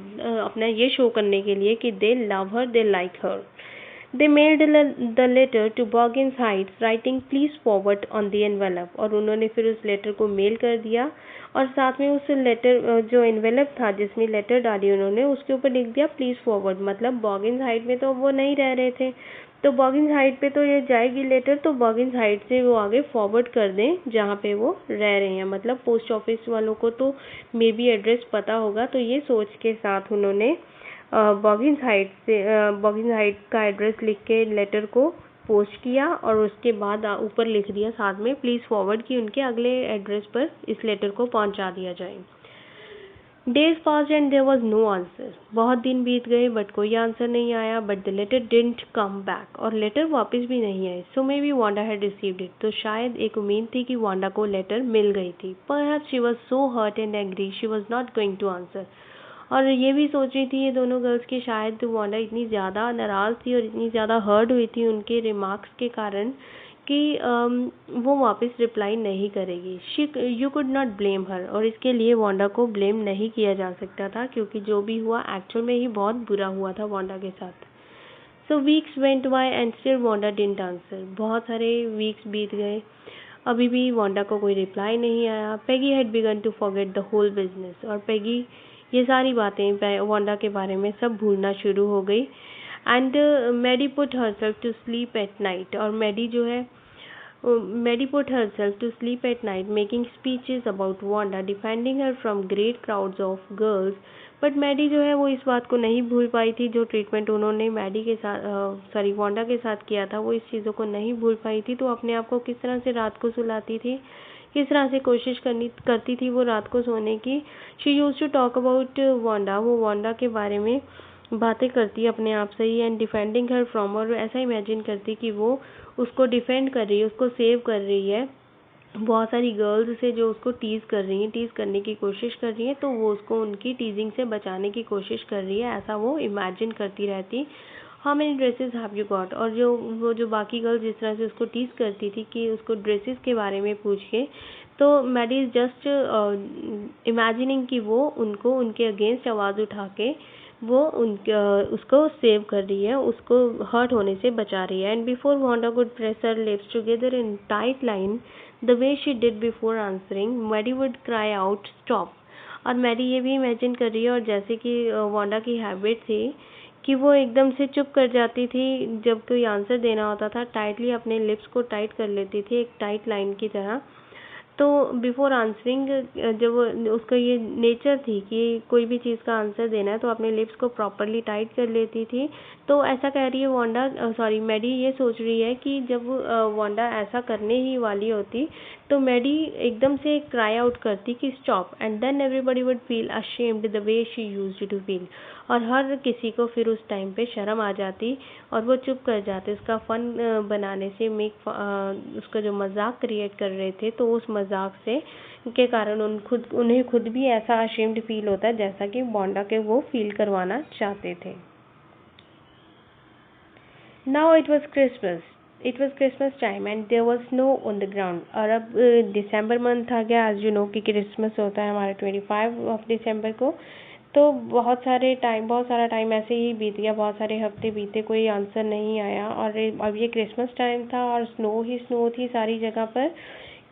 अपना ये शो करने के लिए कि दे love her, they like her. They mailed the letter to Boggins Heights, writing please forward on the envelope. और उन्होंने फिर उस लेटर को मेल कर दिया और साथ में उस लेटर जो एनवेलप था जिसमें लेटर डाली उन्होंने उसके ऊपर लिख दिया प्लीज फॉरवर्ड। मतलब बॉगिंस हाइट में तो वो नहीं रह रहे थे, तो बॉगिंस हाइट पे तो ये जाएगी लेटर, तो बॉगिंस हाइट से वो आगे फॉरवर्ड कर दें जहाँ पे वो रह रहे हैं। मतलब पोस्ट ऑफिस वालों को तो मे बी एड्रेस पता होगा, तो ये सोच के साथ उन्होंने बॉगिंस हाइट का एड्रेस लिख के लेटर को पोस्ट किया और उसके बाद ऊपर लिख दिया साथ में प्लीज़ फॉरवर्ड कि उनके अगले एड्रेस पर इस लेटर को पहुंचा दिया जाए। Days pass and there was no answer. बहुत दिन बीत गए बट कोई आंसर नहीं आया। But the letter didn't come back, और लेटर वापस भी नहीं आए। So maybe Wanda had received it, तो शायद एक उम्मीद थी कि वांडा को लेटर मिल गई थी। Perhaps she was so hurt and angry she was not going to answer. और ये भी सोच रही थी ये दोनों गर्ल्स कि शायद वांडा इतनी ज़्यादा नाराज़ थी और इतनी ज़्यादा हर्ट हुई थी उनके रिमार्क्स के कारण कि वो वापस रिप्लाई नहीं करेगी। यू कुड नॉट ब्लेम हर, और इसके लिए वांडा को ब्लेम नहीं किया जा सकता था क्योंकि जो भी हुआ एक्चुअल में ही बहुत बुरा हुआ था वांडा के साथ। So weeks went by and still Wanda didn't answer. बहुत सारे वीक्स बीत गए, अभी भी वांडा को कोई रिप्लाई नहीं आया। Peggy had begun to forget the whole business, और पेगी ये सारी बातें वांडा के बारे में सब भूलना शुरू हो गई। And Maddie put herself to sleep at night, और मैडी जो है Maddie put herself to sleep at night, making speeches about Wanda, defending her from great crowds of girls. But Maddie जो है वो इस बात को नहीं भूल पाई थी, जो ट्रीटमेंट उन्होंने मैडी के साथ वांडा के साथ किया था वो इस चीज़ों को नहीं भूल पाई थी। तो अपने आप को किस तरह से रात को सुलाती थी, किस तरह से कोशिश करती थी वो रात को सोने की। She use to talk about Wanda, वो वांडा के बारे में बातें करती अपने आप से ही। एंड डिफेंडिंग हर फ्रॉम, और ऐसा इमेजिन करती कि वो उसको डिफेंड कर रही है, उसको सेव कर रही है बहुत सारी गर्ल्स से जो उसको टीज़ कर रही हैं, टीज़ करने की कोशिश कर रही हैं, तो वो उसको उनकी टीजिंग से बचाने की कोशिश कर रही है, ऐसा वो इमेजिन करती रहती। How many dresses have you got, और जो बाकी गर्ल्स जिस तरह से उसको टीज़ करती थी कि उसको ड्रेसेस के बारे में पूछ के, तो मैडी इज़ जस्ट इमेजिनिंग कि वो उनको उनके अगेंस्ट आवाज़ उठा के वो उसको सेव कर रही है, उसको हर्ट होने से बचा रही है। And before Wanda could press her lips together in tight line the way she did before answering, Maddie would cry out stop. और मैडी ये भी इमेजिन कर रही है, और जैसे कि वांडा की हैबिट थी कि वो एकदम से चुप कर जाती थी जब कोई आंसर देना होता था, टाइटली अपने लिप्स को टाइट कर लेती थी एक टाइट लाइन की तरह। तो बिफोर आंसरिंग जब उसका ये नेचर थी कि कोई भी चीज़ का आंसर देना है तो अपने लिप्स को प्रॉपरली टाइट कर लेती थी। तो ऐसा कह रही है वांडा, मैडी ये सोच रही है कि जब वांडा ऐसा करने ही वाली होती तो मैडी एकदम से क्राई आउट करती कि stop, and then everybody would feel ashamed the way she used to feel, और हर किसी को फिर उस टाइम पे शर्म आ जाती और वो चुप कर जाते। उसका फन बनाने से उसका जो मजाक क्रिएट कर रहे थे, तो उस मजाक से के कारण उन्हें खुद भी ऐसा अशेम्ड फील होता है जैसा कि वांडा के वो फील करवाना चाहते थे। Now it was Christmas. It was Christmas time and there was snow on the ground. और अब दिसंबर मंथ आ गया, as you know कि क्रिसमस होता है हमारे 25 ऑफ दिसंबर को। तो बहुत सारा टाइम ऐसे ही बीत गया, बहुत सारे हफ्ते बीते, कोई आंसर नहीं आया। और अब ये क्रिसमस टाइम था और स्नो ही स्नो थी सारी जगह पर।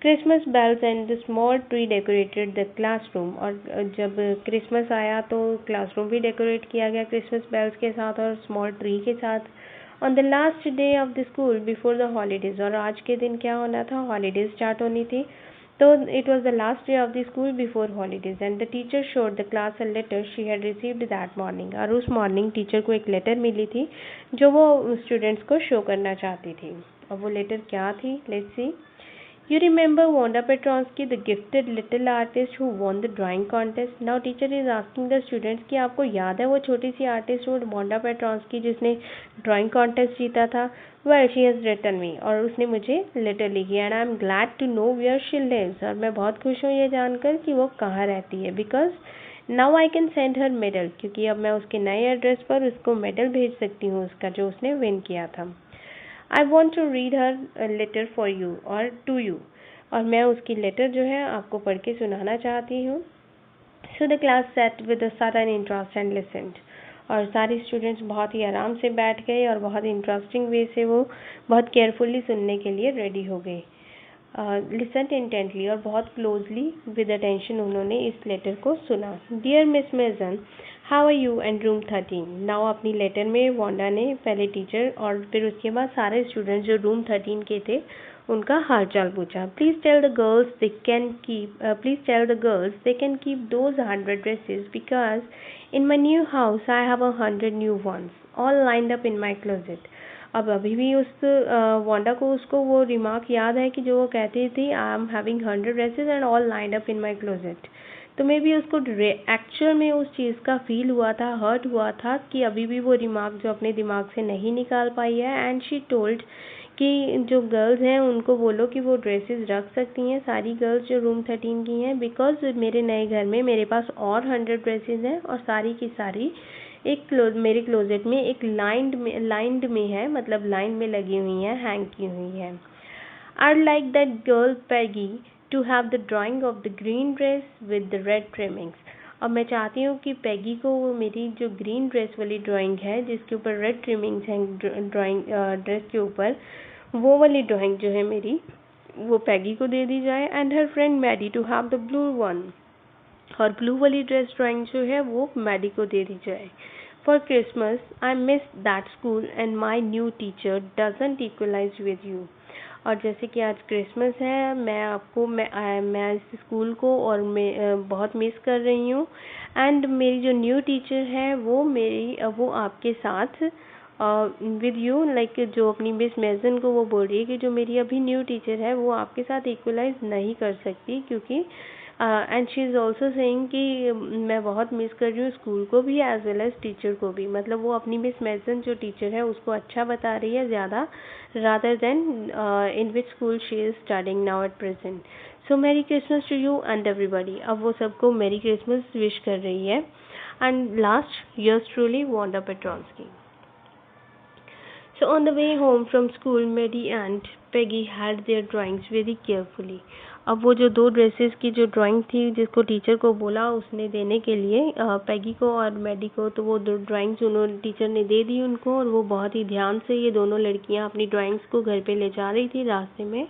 Christmas bells and the small tree decorated the classroom, और जब क्रिसमस आया तो क्लासरूम भी डेकोरेट किया गया क्रिसमस बेल्स के साथ और स्मॉल ट्री के साथ। On the last day of the school before the holidays, और आज के दिन क्या होना था, हॉलीडेज स्टार्ट होनी थी, तो it was the last day of the school before holidays. And the teacher showed the class a letter she had received that morning, और उस मॉर्निंग टीचर को एक लेटर मिली थी जो वो स्टूडेंट्स को शो करना चाहती थी। और वो लेटर क्या थी, let's see. You remember Wanda Petronsky, the gifted little artist who won the drawing contest? Now teacher is asking the students कि आपको याद है वो छोटी सी आर्टिस्ट वांडा पेट्रॉन्स्की जिसने ड्राइंग कॉन्टेस्ट जीता था? Well, she has written me, और उसने मुझे लेटर लिखी, and I am glad to know where she lives, और मैं बहुत खुश हूँ ये जानकर कि वो कहाँ रहती है, because now I can send her medal, क्योंकि अब मैं उसके नए एड्रेस पर उसको मेडल भेज सकती हूँ उसका जो उसने विन किया था। I want to read her letter for you और to you, और मैं उसकी लेटर जो है आपको पढ़ के सुनाना चाहती हूँ। So the class sat with a sudden interest and listened, और सारे स्टूडेंट्स बहुत ही आराम से बैठ गए और बहुत इंटरेस्टिंग वे से वो बहुत केयरफुली सुनने के लिए रेडी हो गए। लिसन इंटेंटली और बहुत क्लोजली विद अटेंशन उन्होंने इस लेटर को सुना। Dear miss Mason, how are you and room 13। Now अपनी लेटर में वांडा ने पहले टीचर और फिर उसके बाद सारे स्टूडेंट्स जो रूम 13 के थे उनका हाल चाल पूछा। Please tell the girls they can keep those 100 dresses because in my new house I have 100 new ones all lined up in my closet. अब अभी भी उस वांडा को उसको वो रिमार्क याद है कि जो वो कहती थी, I am having 100 dresses and all lined up in my closet. तो मे बी उसको एक्चुअल में उस चीज़ का फील हुआ था, हर्ट हुआ था कि अभी भी वो रिमार्क जो अपने दिमाग से नहीं निकाल पाई है। एंड शी टोल्ड कि जो गर्ल्स हैं उनको बोलो कि वो ड्रेसेस रख सकती हैं, सारी गर्ल्स जो रूम 13 की हैं, बिकॉज मेरे नए घर में मेरे पास और 100 ड्रेसेस हैं और सारी की सारी मेरे क्लोजेट में एक लाइंड में है, मतलब लाइन में लगी हुई है, हैंग की हुई है। I'd like that girl Peggy to have the drawing of the green dress with the red trimmings. अब मैं चाहती हूँ कि पैगी को वो मेरी जो ग्रीन ड्रेस वाली ड्राइंग है जिसके ऊपर रेड ट्रिमिंग्स हैं ड्राइंग ड्रेस के ऊपर, वो वाली ड्राइंग जो है मेरी वो पैगी को दे दी जाए। And her friend Maddie to have the blue one, और ब्लू वाली ड्रेस ड्राइंग जो है वो मैडी को दे दी जाए। For Christmas I miss that school and my new teacher doesn't equalize with you. और जैसे कि आज क्रिसमस है, मैं इस स्कूल को और मैं बहुत मिस कर रही हूँ। एंड मेरी जो न्यू टीचर है वो आपके साथ विद यू, लाइक जो अपनी मिस मेजन को वो बोल रही है कि जो मेरी अभी न्यू टीचर है वो आपके साथ इक्वलाइज नहीं कर सकती, क्योंकि and she is also saying कि मैं बहुत मिस कर रही हूँ स्कूल को भी एज वेल एज टीचर को भी। मतलब वो अपनी मिस मेजन जो टीचर है उसको अच्छा बता रही है ज़्यादा, rather than in which school she is studying now at present. So Merry Christmas to you and everybody. अब वो सबको Merry Christmas wish कर रही है। And last, yours truly, Wanda Petronsky. So on the way home from school, Maddie and Peggy had their drawings very carefully. अब वो जो दो ड्रेसेस की जो ड्राइंग थी जिसको टीचर को बोला उसने देने के लिए पैगी को और मैडी को, तो वो दो ड्राइंग्स उन्होंने टीचर ने दे दी उनको, और वो बहुत ही ध्यान से ये दोनों लड़कियां अपनी ड्राइंग्स को घर पे ले जा रही थी रास्ते में।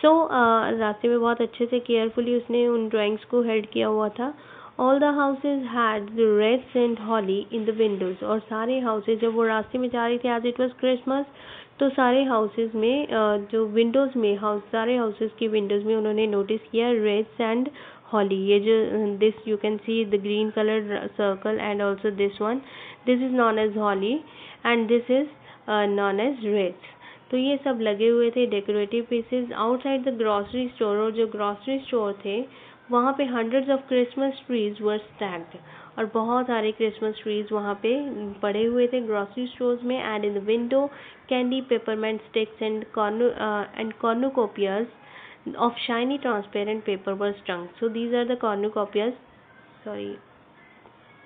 रास्ते में बहुत अच्छे से केयरफुली उसने उन ड्राइंग्स को हेल्ड किया हुआ था। All the houses had the reds and holly in the windows, और सारे हाउसेज जब वो रास्ते में जा रही थी एज इट वॉज क्रिसमस, तो सारे हाउसेज में जो विंडोज़ में सारे हाउसेज की विंडोज़ में उन्होंने नोटिस किया रेड्स एंड हॉली। ये जो this you can see the green colour circle and also this one, this is known as holly and this is known as reds. तो ये सब लगे हुए थे decorative pieces outside the grocery store, और जो ग्रॉसरी स्टोर थे वहाँ पे hundreds of Christmas trees were stacked, और बहुत सारे क्रिसमस ट्रीज वहाँ पे पड़े हुए थे ग्रॉसरी स्टोर्स में। And in the window candy, peppermint sticks and cornucopias of shiny transparent paper were strung. So these are the cornucopias. Sorry.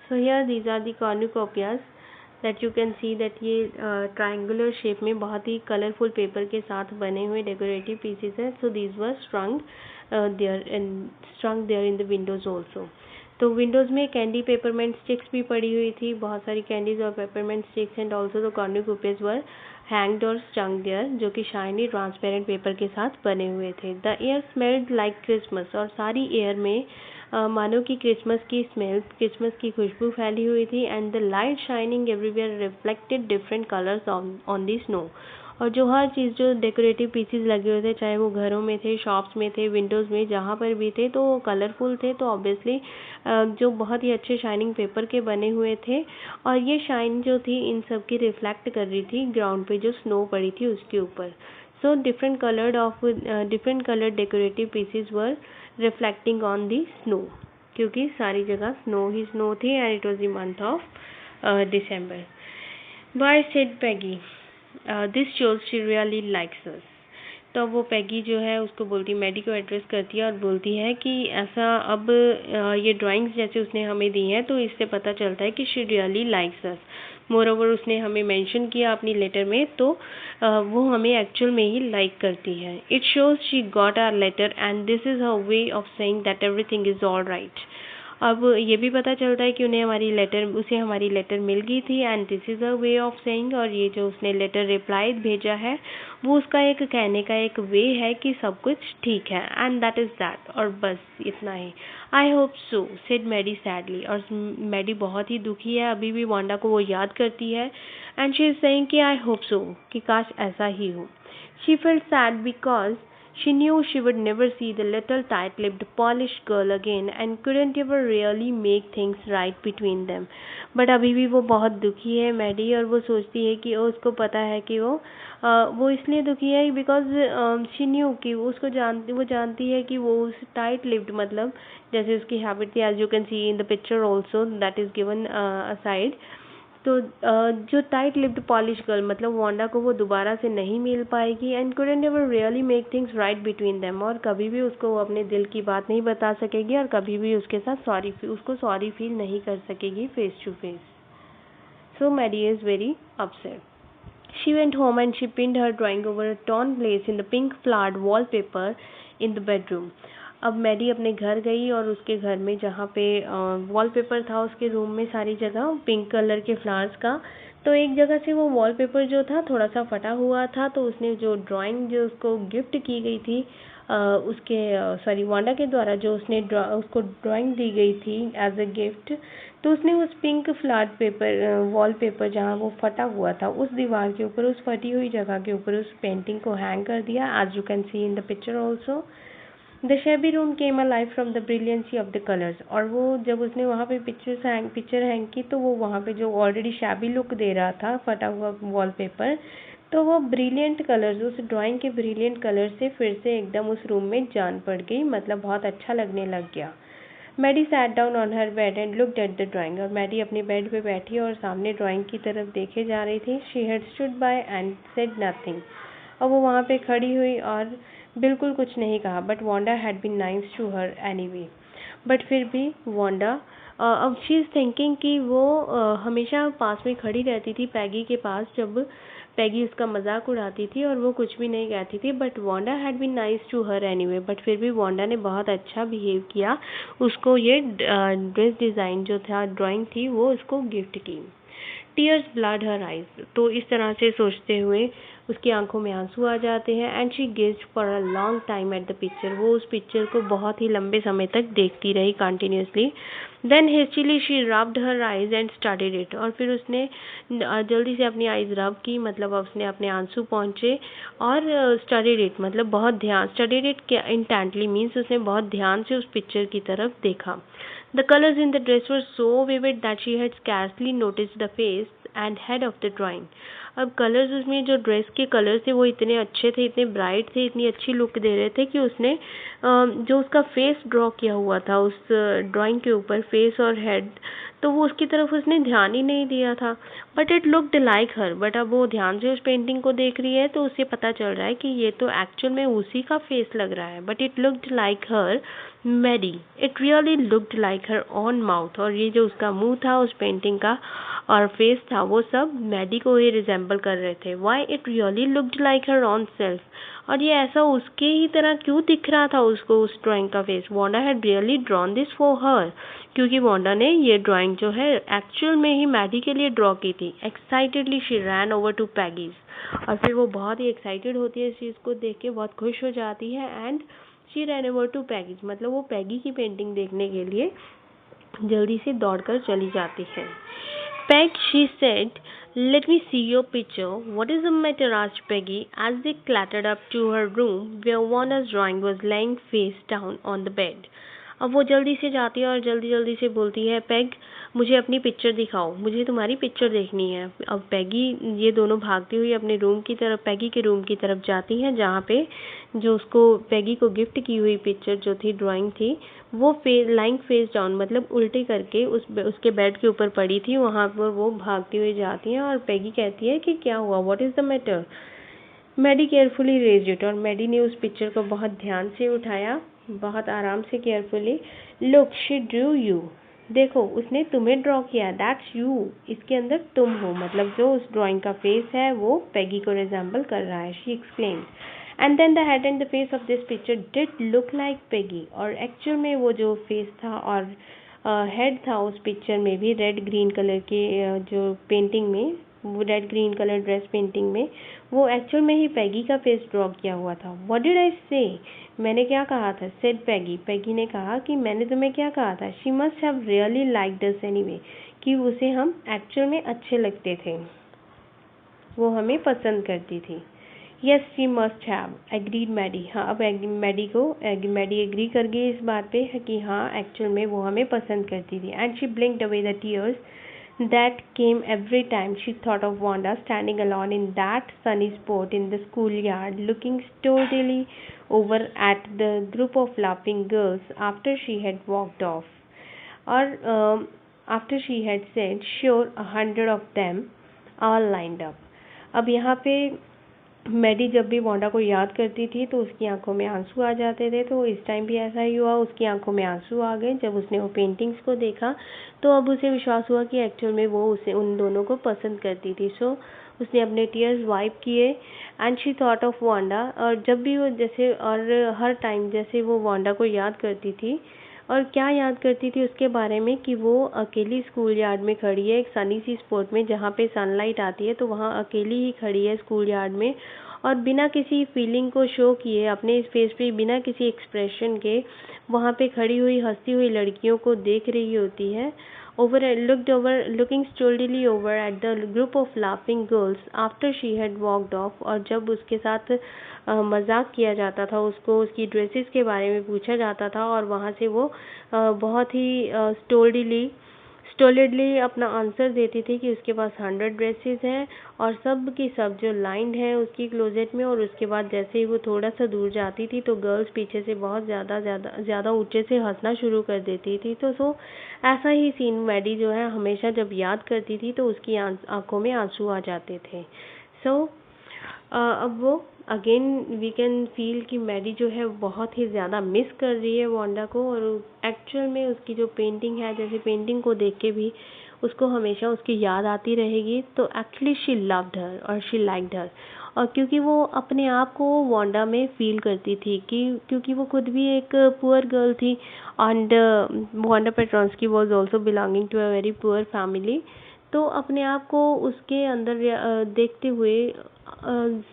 So here these are the cornucopias that you can see that ये triangular shape में बहुत ही colourful paper के साथ बने हुए decorative pieces हैं। So these were strung there in the windows also. तो windows में कैंडी पेपरमेंट स्टिक्स भी पड़ी हुई थी, बहुत सारी कैंडीज और peppermint sticks, and also the cornucopias were hanged और स्टंग देयर, जो कि शाइनी ट्रांसपेरेंट पेपर के साथ बने हुए थे। The air smelled like Christmas, और सारी एयर में मानो कि क्रिसमस की स्मेल, क्रिसमस की खुशबू फैली हुई थी। And the light shining everywhere reflected different colours on the snow, और जो हर चीज़ जो डेकोरेटिव पीसेस लगे हुए थे, चाहे वो घरों में थे, शॉप्स में थे, विंडोज़ में, जहाँ पर भी थे, तो कलरफुल थे। तो ऑब्वियसली जो बहुत ही अच्छे शाइनिंग पेपर के बने हुए थे, और ये शाइन जो थी इन सब की रिफ्लेक्ट कर रही थी ग्राउंड पे जो स्नो पड़ी थी उसके ऊपर। So different coloured decorative pieces were reflecting on the snow, क्योंकि सारी जगह स्नो ही स्नो थी and it was the month of December. Why said Peggy, this shows she really likes us. तो वो पैगी जो है उसको बोलती, मैडी को एड्रेस करती है और बोलती है कि ऐसा अब ये ड्राइंग्स जैसे उसने हमें दी हैं तो इससे पता चलता है कि she really likes us. Moreover उसने हमें मेंशन किया अपनी लेटर में, तो वो हमें एक्चुअल में ही लाइक करती है। It shows she got hour later and this is her way of saying that everything is all right. अब ये भी पता चलता है कि उसे हमारी लेटर मिल गई थी and this is a way of saying, और ये जो उसने लेटर रिप्लाई भेजा है वो उसका एक कहने का एक वे है कि सब कुछ ठीक है, एंड दैट इज़ दैट, और बस इतना ही। I hope so said Maddie sadly, और मैडी बहुत ही दुखी है, अभी भी वांडा को वो याद करती है एंड शी इज़ सेइंग कि आई होप सो, कि काश ऐसा ही हो। She felt sad because she knew she would never see the little tight-lipped, polished girl again and couldn't ever really make things right between them. But अभी भी वो बहुत दुखी है मैडी, और वो सोचती है कि उसको पता है कि वो इसलिए दुखी है बिकॉज शी न्यू कि वो जानती है कि वो उस टाइट लिप्ड, मतलब जैसे उसकी हैबिट थी, as you can see in the picture also that is given aside. तो जो टाइट लिप्ड पॉलिश गर्ल, मतलब वांडा को वो दोबारा से नहीं मिल पाएगी and couldn't ever really make things right between them, और कभी भी उसको अपने दिल की बात नहीं बता सकेगी और कभी भी उसके साथ उसको सॉरी फील नहीं कर सकेगी face to face. So Maddie is very upset. She went home and she pinned her drawing over a torn place in the pink flowered wallpaper in the bedroom. अब मैडी अपने घर गई और उसके घर में जहाँ पे वॉलपेपर था उसके रूम में सारी जगह पिंक कलर के फ्लावर्स का, तो एक जगह से वो वॉलपेपर जो था थोड़ा सा फटा हुआ था, तो उसने जो ड्राइंग जो उसको गिफ्ट की गई थी वांडा के द्वारा जो उसको ड्राइंग दी गई थी एज अ गिफ्ट, तो उसने उस पिंक फ्लावर्ड पेपर वॉलपेपर जहाँ वो फटा हुआ था उस दीवार के ऊपर, उस फटी हुई जगह के ऊपर उस पेंटिंग को हैंग कर दिया, as you can see in the picture also. The shabby room came alive from the brilliancy of the colours, और वो जब उसने वहाँ पे पिक्चर हैंग की तो वो वहाँ पे जो ऑलरेडी शैबी लुक दे रहा था फटा हुआ वॉलपेपर, तो वो ब्रिलियंट कलर्स, उस ड्राइंग के ब्रिलियंट कलर से फिर से एकदम उस रूम में जान पड़ गई, मतलब बहुत अच्छा लगने लग गया। Maddie sat down on her bed and looked at the drawing, और मैडी अपने बेड पे बैठी और सामने ड्राइंग की तरफ देखे जा रही थी। She had stood by and said nothing, और वो वहाँ पे खड़ी हुई और बिल्कुल कुछ नहीं कहा, but Wanda had been nice to her anyway. But फिर भी वांडा अब शी इज़ थिंकिंग कि वो हमेशा पास में खड़ी रहती थी पैगी के पास, जब पैगी उसका मजाक उड़ाती थी और वो कुछ भी नहीं कहती थी, but Wanda had been nice to her anyway, but फिर भी वांडा ने बहुत अच्छा बिहेव किया, उसको ये ड्रेस डिज़ाइन जो था ड्राइंग थी वो उसको गिफ्ट की। टीयर्स ब्लड हर आइज, तो इस तरह से सोचते हुए उसकी आंखों में आंसू आ जाते हैं and she gazed for a long time at the picture, वो उस पिक्चर को बहुत ही लंबे समय तक देखती रही continuously. Then hastily she rubbed her eyes and studied it, और फिर उसने जल्दी से अपनी आइज रब की, मतलब उसने अपने आंसू पहुँचे और स्टडीड इट, मतलब बहुत ध्यान, स्टडीड इट इंटेंटली मीन्स उसने बहुत ध्यान से उस पिक्चर की तरफ देखा। The colors in the dress were so vivid that she had scarcely noticed the face and head of the drawing. अब कलर्स उसमें जो ड्रेस के कलर्स थे वो इतने अच्छे थे, इतने ब्राइट थे, इतनी अच्छी लुक दे रहे थे कि उसने जो उसका फेस ड्रॉ किया हुआ था उस ड्राइंग के ऊपर, फेस और हेड, तो वो उसकी तरफ उसने ध्यान ही नहीं दिया था। But it looked like her, but अब वो ध्यान से उस पेंटिंग को देख रही है तो उसे पता चल रहा है कि ये तो एक्चुअल में उसी का फेस लग रहा है। But it looked like her Maddie, it really looked like her on mouth, और ये जो उसका मुंह था उस पेंटिंग का और फेस था वो सब मैडी को ही रिजेंबल कर रहे थे। Why it really looked like her on self, और ये ऐसा उसके ही तरह क्यों दिख रहा था उसको उस ड्राइंग का face. Wanda had really drawn this for her, क्योंकि वांडा ने ये ड्राइंग जो है एक्चुअल में ही मैडी के लिए ड्रॉ की थी। Excitedly she ran over to Peggy's, और फिर वो बहुत ही एक्साइटेड होती है इस चीज़ को देख के, बहुत खुश हो जाती है and she ran over to Peggy's, मतलब वो पैगी की पेंटिंग देखने के लिए जल्दी से दौड़कर चली जाती है। Peg, she said, let me see your picture. What is the matter? asked Peggy as they clattered up to her room where Wanda's drawing was lying face down on the bed. अब वो जल्दी से जाती है और जल्दी जल्दी से बोलती है, पैग मुझे अपनी पिक्चर दिखाओ, मुझे तुम्हारी पिक्चर देखनी है। अब पैगी ये दोनों भागती हुई अपने रूम की तरफ, पैगी के रूम की तरफ जाती हैं जहाँ पे जो उसको पैगी को गिफ्ट की हुई पिक्चर जो थी ड्राइंग थी वो लाइंग फेस डाउन, मतलब उल्टी करके उसके बेड के ऊपर पड़ी थी, वहाँ पर वो भागती हुई जाती हैं और पैगी कहती है कि क्या हुआ, what is the matter. Maddie carefully raised it, और मैडी ने उस पिक्चर को बहुत ध्यान से उठाया, बहुत आराम से, carefully. Look she Drew you, देखो उसने तुम्हें ड्रॉ किया, दैट्स यू, इसके अंदर तुम हो, मतलब जो उस ड्राइंग का फेस है वो पैगी को रिजेंबल कर रहा है। She explained and then the head and the face of this picture did look like Peggy, और एक्चुअल में वो जो फेस था और हेड था उस पिक्चर में भी रेड ग्रीन कलर के जो पेंटिंग में, वो red green colour dress painting में वो एक्चुअल में ही पैगी का फेस ड्रॉ किया हुआ था। व्हाट डिड आई से, मैंने क्या कहा था, सेड पैगी, पैगी ने कहा कि मैंने तुम्हें क्या कहा था, she must have really liked us anyway, कि उसे हम एक्चुअल में अच्छे लगते थे, वो हमें पसंद करती थी। Yes she must have agreed Maddie, हाँ अब मैडी एग्री कर गई इस बात पे कि हाँ एक्चुअल में वो हमें पसंद करती थी। And she ब्लिंक्ड away the tears that came every time she thought of Wanda standing alone in that sunny spot in the schoolyard, looking sturdily over at the group of laughing girls after she had walked off, or after she had said, "Sure, 100 of them all lined up." अब यहाँ पे Maddie जब भी Wanda को याद करती थी तो उसकी आंखों में आंसू आ जाते थे, तो इस टाइम भी ऐसा ही हुआ, उसकी आंखों में आंसू आ गए जब उसने वो पेंटिंग्स को देखा। तो अब उसे विश्वास हुआ कि एक्चुअल में वो उसे उन दोनों को पसंद करती थी। सो उसने अपने टीयर्स वाइप किए and she thought of Wanda, और जब भी वो जैसे और हर टाइम जैसे वो वांडा को याद करती थी, और क्या याद करती थी उसके बारे में कि वो अकेली स्कूल यार्ड में खड़ी है एक सनी सी स्पॉट में जहाँ पे सनलाइट आती है, तो वहाँ अकेली ही खड़ी है स्कूल यार्ड में, और बिना किसी फीलिंग को शो किए अपने इस फेस पे बिना किसी एक्सप्रेशन के वहाँ पे खड़ी हुई हंसती हुई लड़कियों को देख रही होती है। Looking stolidly over at the group of laughing girls after she had walked off, और जब उसके साथ मजाक किया जाता था, उसको उसकी ड्रेसेस के बारे में पूछा जाता था, और वहाँ से वो बहुत ही स्टोलिडली अपना आंसर देती थी कि उसके पास 100 ड्रेसेस हैं और सब की सब जो लाइंड है उसकी क्लोजेट में। और उसके बाद जैसे ही वो थोड़ा सा दूर जाती थी तो गर्ल्स पीछे से बहुत ज़्यादा ऊंचे से हंसना शुरू कर देती थी। तो ऐसा ही सीन मैडी जो है हमेशा जब याद करती थी तो उसकी आंखों में आंसू आ जाते थे। अब वो अगेन वी कैन फील कि मैडी जो है बहुत ही ज़्यादा मिस कर रही है वांडा को, और एक्चुअल में उसकी जो पेंटिंग है, जैसे पेंटिंग को देख के भी उसको हमेशा उसकी याद आती रहेगी। तो एक्चुअली शी लव्ड हर और शी लाइक्ड हर, और क्योंकि वो अपने आप को वांडा में फील करती थी कि क्योंकि वो खुद भी एक पुअर गर्ल थी, and Wanda Petronski was also belonging to a very poor family. तो अपने आप को उसके अंदर देखते हुए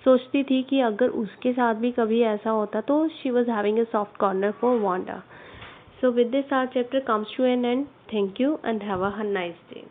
सोचती थी कि अगर उसके साथ भी कभी ऐसा होता तो she was having a soft corner for Wanda. So with this our chapter comes to an end. Thank you and have a nice day.